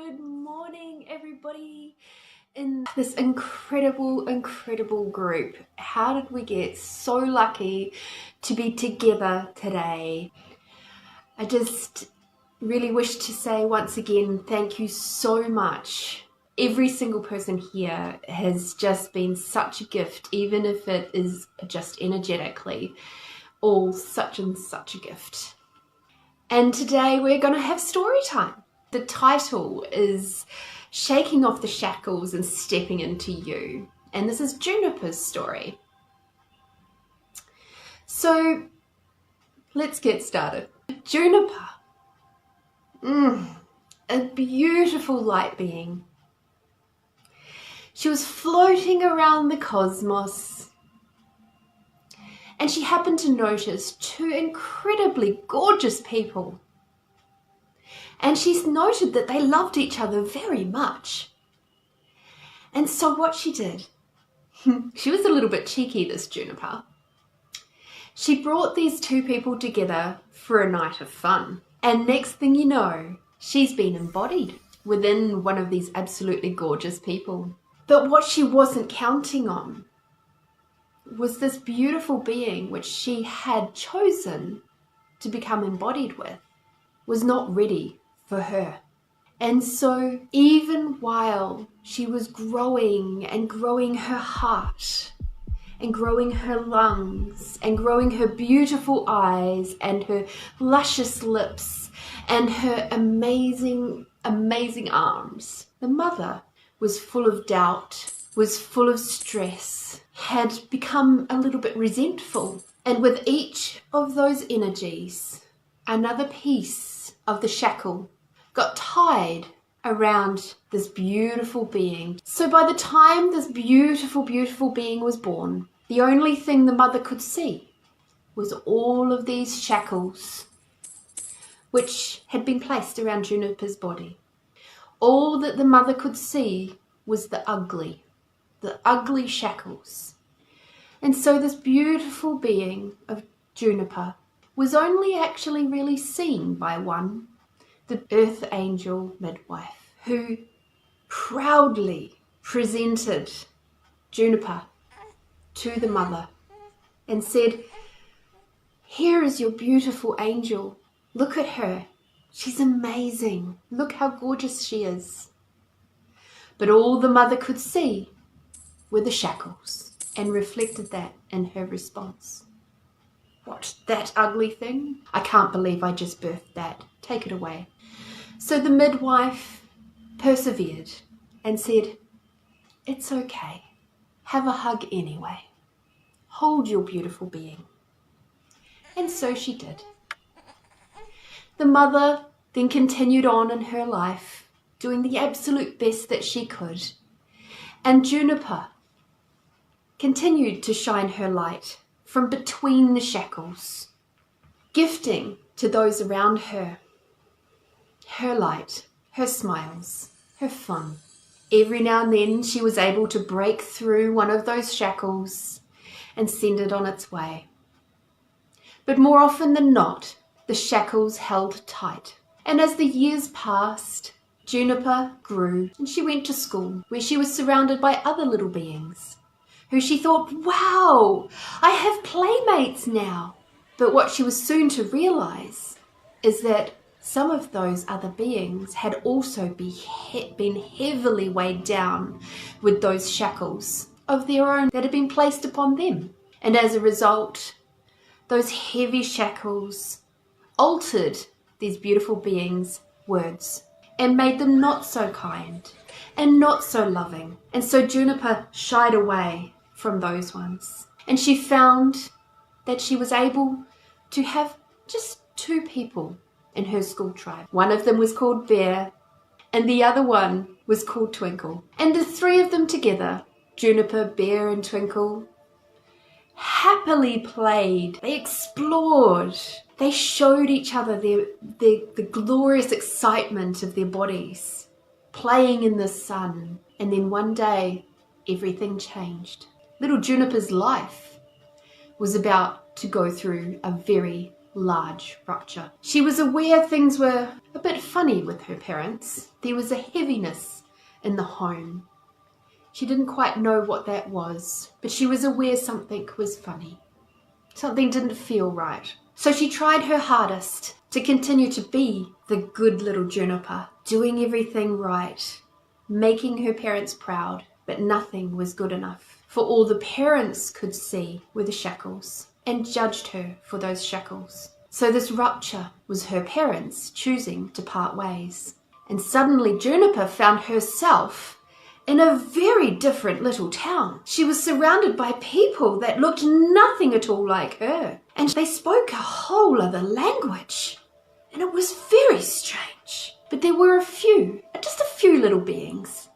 Good morning, everybody in this incredible group. How did we get so lucky to be together today? I just really wish to say once again, thank you so much. Every single person here has just been such a gift, even if it is just energetically, all such and such a gift. And today we're going to have story time. The title is Shaking Off the Shackles and Stepping Into You. And this is Juniper's story. So let's get started. Juniper, a beautiful light being. She was floating around the cosmos, and she happened to notice two incredibly gorgeous people. And she's noted that they loved each other very much. And so what she did, she was a little bit cheeky, this Juniper. She brought these two people together for a night of fun. And next thing you know, she's been embodied within one of these absolutely gorgeous people. But what she wasn't counting on was this beautiful being which she had chosen to become embodied with was not ready for her. And so even while she was growing and growing her heart and growing her lungs and growing her beautiful eyes and her luscious lips and her amazing arms, the mother was full of doubt, was full of stress, had become a little bit resentful. And with each of those energies, another piece of the shackle got tied around this beautiful being. So by the time this beautiful being was born, the only thing the mother could see was all of these shackles which had been placed around Juniper's body. All that the mother could see was the ugly shackles. And so this beautiful being of Juniper was only actually really seen by one, the Earth Angel Midwife, who proudly presented Juniper to the mother and said, "Here is your beautiful angel. Look at her. She's amazing. Look how gorgeous she is." But all the mother could see were the shackles and reflected that in her response. "What, that ugly thing? I can't believe I just birthed that. Take it away." So the midwife persevered and said, "It's okay. Have a hug anyway. Hold your beautiful being." And so she did. The mother then continued on in her life, doing the absolute best that she could. And Juniper continued to shine her light from between the shackles, gifting to those around her light, her smiles, her fun. Every now and then she was able to break through one of those shackles and send it on its way. But more often than not, the shackles held tight. And as the years passed, Juniper grew and she went to school where she was surrounded by other little beings who she thought, "Wow, I have playmates now." But what she was soon to realize is that some of those other beings had also been heavily weighed down with those shackles of their own that had been placed upon them. And as a result, those heavy shackles altered these beautiful beings' words and made them not so kind and not so loving. And so Juniper shied away from those ones. And she found that she was able to have just two people in her school tribe. One of them was called Bear and the other one was called Twinkle. And the three of them together, Juniper, Bear and Twinkle, happily played. They explored. They showed each other the glorious excitement of their bodies, playing in the sun. And then one day, everything changed. Little Juniper's life was about to go through a very large rupture. She was aware things were a bit funny with her parents. There was a heaviness in the home. She didn't quite know what that was, but she was aware something was funny. Something didn't feel right. So she tried her hardest to continue to be the good little Juniper, doing everything right, making her parents proud, but nothing was good enough. For all the parents could see were the shackles, and judged her for those shackles. So this rupture was her parents choosing to part ways. And suddenly Juniper found herself in a very different little town. She was surrounded by people that looked nothing at all like her, and they spoke a whole other language. And it was very strange. But there were just a few little beings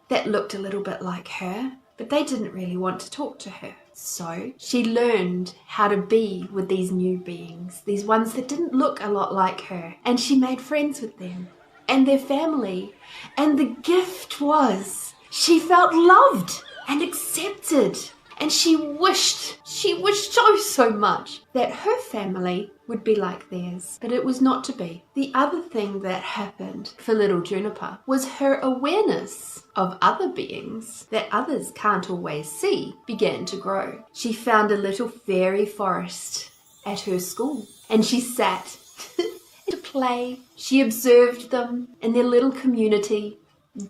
that looked a little bit like her, but they didn't really want to talk to her. So she learned how to be with these new beings, these ones that didn't look a lot like her. And she made friends with them and their family. And the gift was she felt loved and accepted. And she wished so much that her family would be like theirs. But it was not to be. The other thing that happened for little Juniper was her awareness of other beings that others can't always see began to grow. She found a little fairy forest at her school, and she sat to play. She observed them in their little community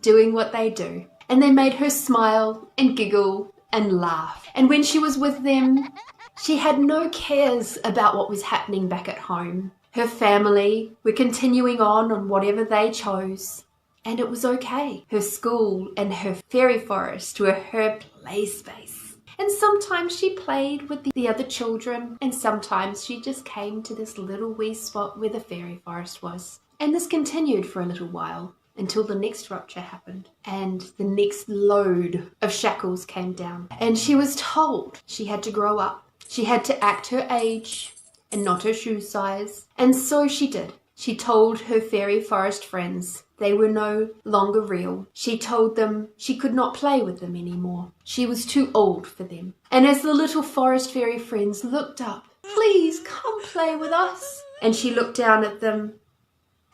doing what they do, and they made her smile and giggle and laugh. And when she was with them, she had no cares about what was happening back at home. Her family were continuing on whatever they chose, and it was okay. Her school and her fairy forest were her play space. And sometimes she played with the other children, and sometimes she just came to this little wee spot where the fairy forest was. And this continued for a little while, until the next rupture happened and the next load of shackles came down. And she was told she had to grow up. She had to act her age and not her shoe size. And so she did. She told her fairy forest friends they were no longer real. She told them she could not play with them anymore. She was too old for them. And as the little forest fairy friends looked up, "Please come play with us." And she looked down at them,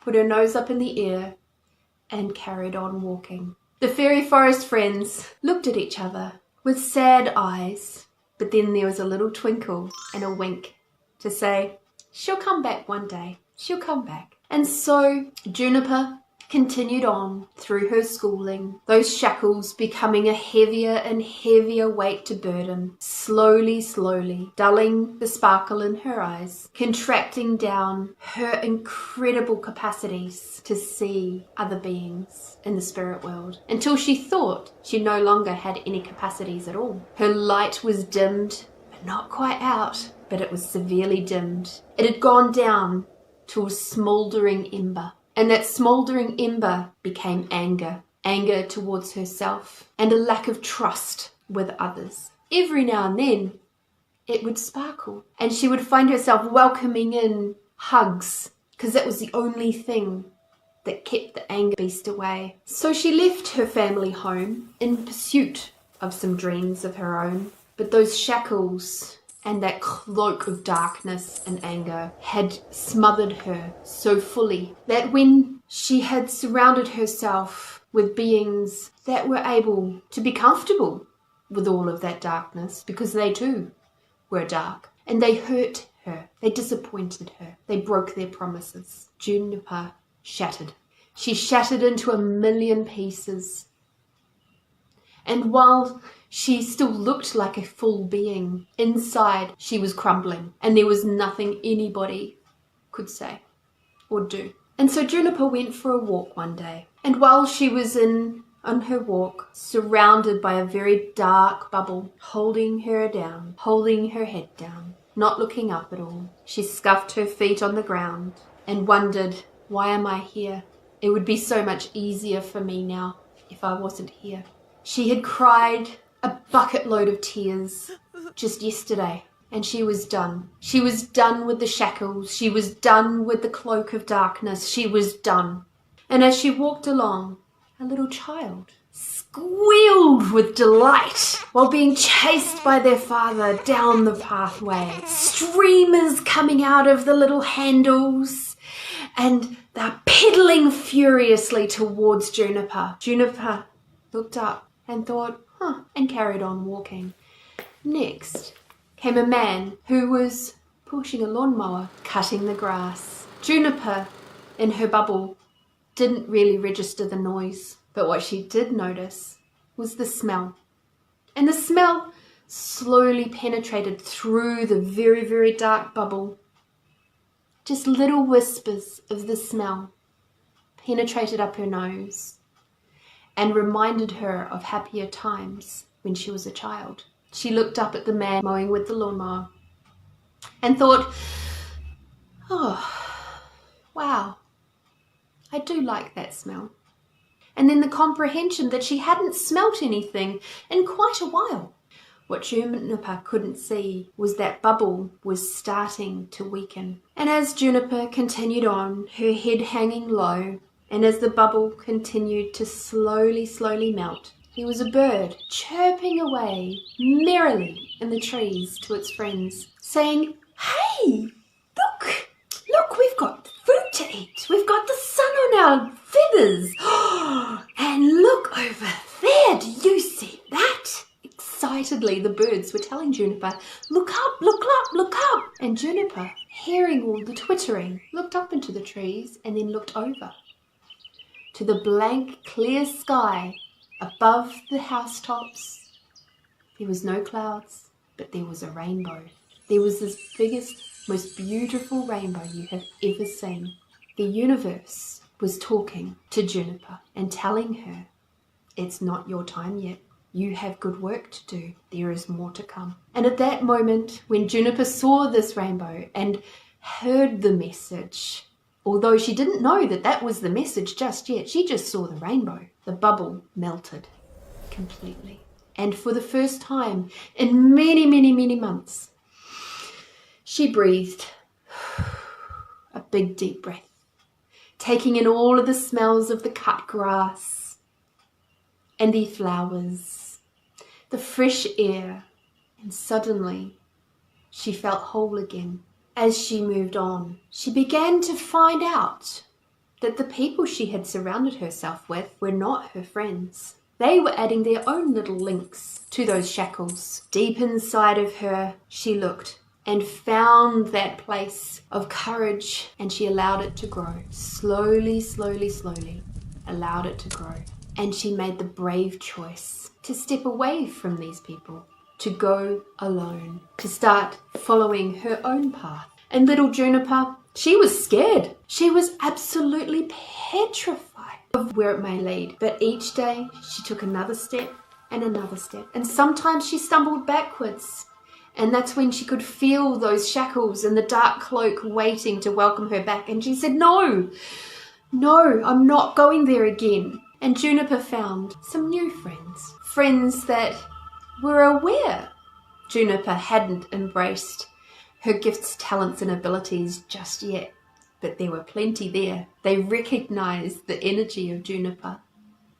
put her nose up in the air, and carried on walking. The fairy forest friends looked at each other with sad eyes, but then there was a little twinkle and a wink to say, "She'll come back one day. She'll come back." And so Juniper continued on through her schooling, those shackles becoming a heavier and heavier weight to burden, slowly, dulling the sparkle in her eyes, contracting down her incredible capacities to see other beings in the spirit world, until she thought she no longer had any capacities at all. Her light was dimmed, but not quite out, but it was severely dimmed. It had gone down to a smouldering ember. And that smouldering ember became anger towards herself and a lack of trust with others. Every now and then it would sparkle and she would find herself welcoming in hugs, because that was the only thing that kept the anger beast away. So she left her family home in pursuit of some dreams of her own, but those shackles and that cloak of darkness and anger had smothered her so fully that when she had surrounded herself with beings that were able to be comfortable with all of that darkness, because they too were dark, and they hurt her, they disappointed her, they broke their promises, Juniper shattered. She shattered into a million pieces. And while she still looked like a full being, inside she was crumbling, and there was nothing anybody could say or do. And so Juniper went for a walk one day, and while she was on her walk, surrounded by a very dark bubble, holding her down, holding her head down, not looking up at all, she scuffed her feet on the ground and wondered, "Why am I here? It would be so much easier for me now if I wasn't here." She had cried a bucket load of tears just yesterday, and she was done. She was done with the shackles. She was done with the cloak of darkness. She was done. And as she walked along, a little child squealed with delight while being chased by their father down the pathway. Streamers coming out of the little handles, and they're pedaling furiously towards Juniper. Juniper looked up and thought, and carried on walking. Next came a man who was pushing a lawnmower, cutting the grass. Juniper, in her bubble, didn't really register the noise, but what she did notice was the smell. And the smell slowly penetrated through the very, very dark bubble. Just little whispers of the smell penetrated up her nose and reminded her of happier times when she was a child. She looked up at the man mowing with the lawnmower and thought, oh, wow, I do like that smell. And then the comprehension that she hadn't smelt anything in quite a while. What Juniper couldn't see was that bubble was starting to weaken. And as Juniper continued on, her head hanging low, and as the bubble continued to slowly melt, there was a bird chirping away merrily in the trees to its friends, saying, "Hey, look, we've got food to eat. We've got the sun on our feathers. And look over there, do you see that?" Excitedly, the birds were telling Juniper, "Look up, look up, look up." And Juniper, hearing all the twittering, looked up into the trees and then looked over to the blank, clear sky above the housetops. There was no clouds, but there was a rainbow. There was the biggest, most beautiful rainbow you have ever seen. The universe was talking to Juniper and telling her, it's not your time yet. You have good work to do. There is more to come. And at that moment, when Juniper saw this rainbow and heard the message, although she didn't know that that was the message just yet, she just saw the rainbow. The bubble melted completely. And for the first time in many, many, many months, she breathed a big, deep breath, taking in all of the smells of the cut grass and the flowers, the fresh air, and suddenly she felt whole again. As she moved on, she began to find out that the people she had surrounded herself with were not her friends. They were adding their own little links to those shackles. Deep inside of her, she looked and found that place of courage, and she allowed it to grow. Slowly, allowed it to grow. And she made the brave choice to step away from these people, to go alone, to start following her own path. And little Juniper, she was scared. She was absolutely petrified of where it may lead. But each day she took another step and another step. And sometimes she stumbled backwards. And that's when she could feel those shackles and the dark cloak waiting to welcome her back. And she said, no, I'm not going there again. And Juniper found some new friends. Friends that were aware Juniper hadn't embraced her gifts, talents and abilities just yet. But there were plenty there. They recognized the energy of Juniper,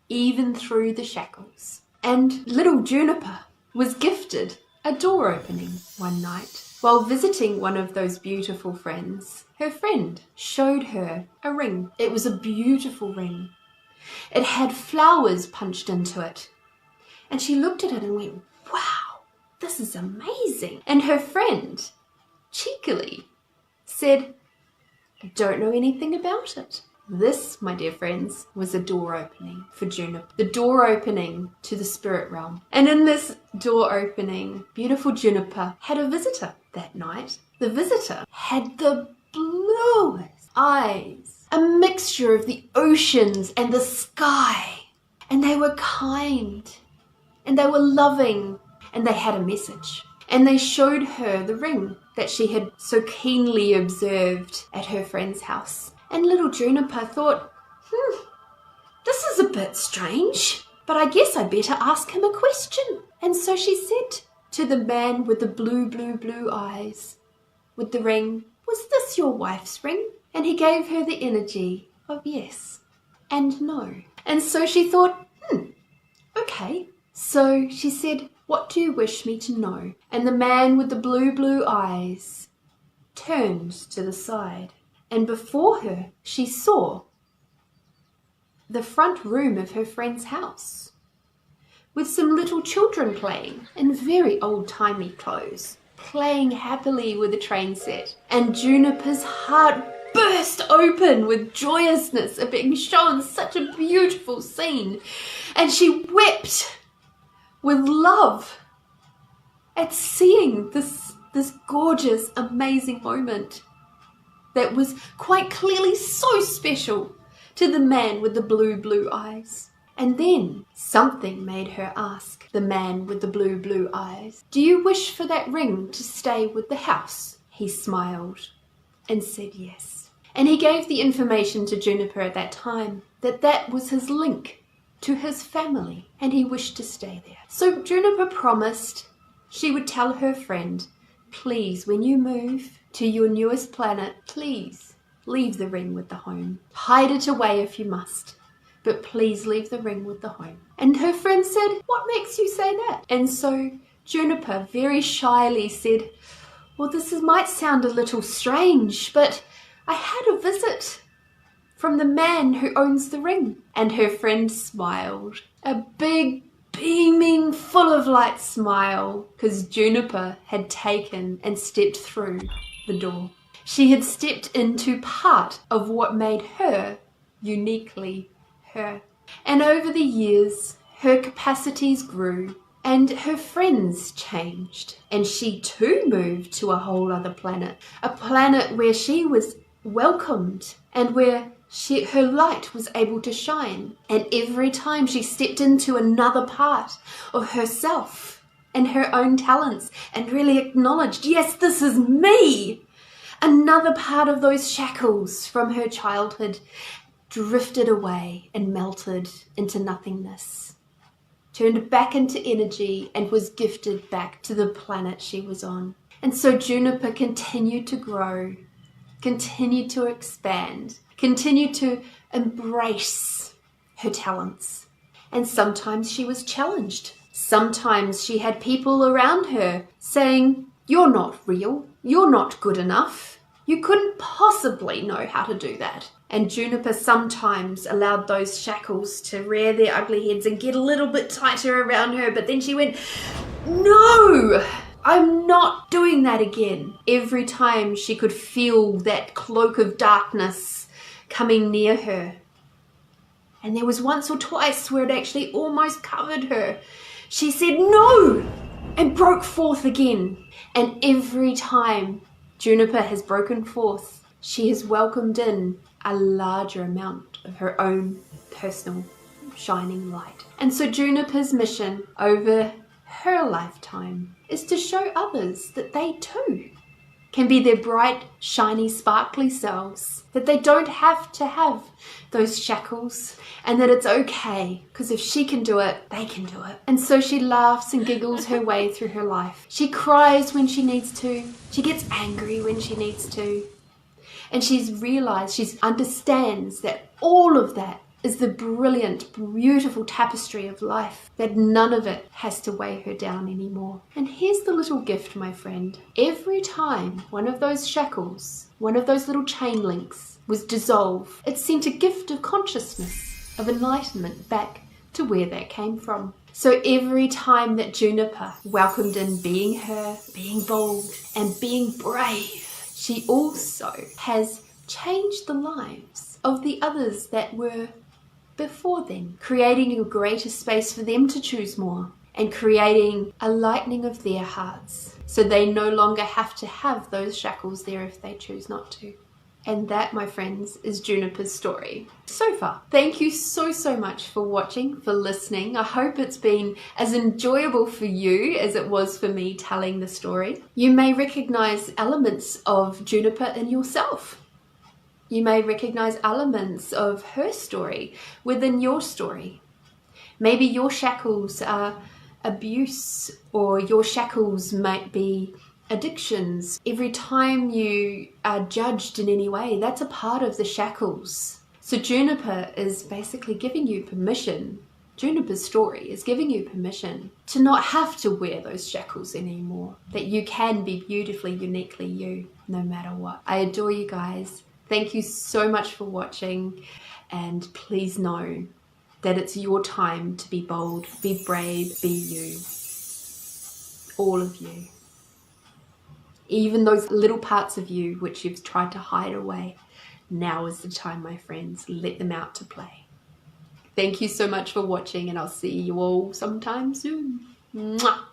even through the shackles. And little Juniper was gifted a door opening one night. While visiting one of those beautiful friends, her friend showed her a ring. It was a beautiful ring. It had flowers punched into it. And she looked at it and went, wow, this is amazing. And her friend cheekily said, I don't know anything about it. This, my dear friends, was a door opening for Juniper. The door opening to the spirit realm. And in this door opening, beautiful Juniper had a visitor that night. The visitor had the bluest eyes, a mixture of the oceans and the sky. And they were kind, and they were loving, and they had a message. And they showed her the ring that she had so keenly observed at her friend's house. And little Juniper thought, this is a bit strange, but I guess I better ask him a question. And so she said to the man with the blue eyes with the ring, was this your wife's ring? And he gave her the energy of yes and no. And so she thought, Okay. So she said, "What do you wish me to know?" And the man with the blue eyes turned to the side, and before her she saw the front room of her friend's house, with some little children playing in very old-timey clothes, playing happily with a train set. And Juniper's heart burst open with joyousness at being shown such a beautiful scene, and she wept with love at seeing this gorgeous, amazing moment that was quite clearly so special to the man with the blue eyes. And then something made her ask the man with the blue eyes, "Do you wish for that ring to stay with the house?" He smiled and said yes. And he gave the information to Juniper at that time that was his link to his family, and he wished to stay there. So Juniper promised she would tell her friend, "Please, when you move to your newest planet, please leave the ring with the home. Hide it away if you must, but please leave the ring with the home." And her friend said, "What makes you say that?" And so Juniper very shyly said, "Well, might sound a little strange, but I had a visit from the man who owns the ring." And her friend smiled, a big, beaming, full of light smile, because Juniper had taken and stepped through the door. She had stepped into part of what made her uniquely her. And over the years, her capacities grew and her friends changed. And she too moved to a whole other planet, a planet where she was welcomed and where her light was able to shine. And every time she stepped into another part of herself and her own talents and really acknowledged, yes, this is me, another part of those shackles from her childhood drifted away and melted into nothingness, turned back into energy, and was gifted back to the planet she was on. And so Juniper continued to grow, continued to expand, continued to embrace her talents. And sometimes she was challenged. Sometimes she had people around her saying, "You're not real. You're not good enough. You couldn't possibly know how to do that." And Juniper sometimes allowed those shackles to rear their ugly heads and get a little bit tighter around her, but then she went, "No, I'm not doing that again." Every time she could feel that cloak of darkness coming near her, and there was once or twice where it actually almost covered her, she said no and broke forth again. And every time Juniper has broken forth, she has welcomed in a larger amount of her own personal shining light. And so Juniper's mission over her lifetime is to show others that they too can be their bright, shiny, sparkly selves, that they don't have to have those shackles, and that it's okay, because if she can do it, they can do it. And so she laughs and giggles her way through her life. She cries when she needs to. She gets angry when she needs to. And she understands that all of that is the brilliant, beautiful tapestry of life, that none of it has to weigh her down anymore. And here's the little gift, my friend. Every time one of those shackles, one of those little chain links was dissolved, it sent a gift of consciousness, of enlightenment back to where that came from. So every time that Juniper welcomed in being her, being bold, and being brave, she also has changed the lives of the others that were before them, creating a greater space for them to choose more, and creating a lightening of their hearts, so they no longer have to have those shackles there if they choose not to. And that, my friends, is Juniper's story so far. Thank you so much for watching, for listening. I hope it's been as enjoyable for you as it was for me telling the story. You may recognize elements of Juniper in yourself. You may recognize elements of her story within your story. Maybe your shackles are abuse, or your shackles might be addictions. Every time you are judged in any way, that's a part of the shackles. So Juniper is basically giving you permission Juniper's story is giving you permission to not have to wear those shackles anymore, that you can be beautifully, uniquely you, no matter what. I adore you guys. Thank you so much for watching, and please know that it's your time to be bold, be brave, be you. All of you. Even those little parts of you which you've tried to hide away. Now is the time, my friends. Let them out to play. Thank you so much for watching, and I'll see you all sometime soon. Mwah!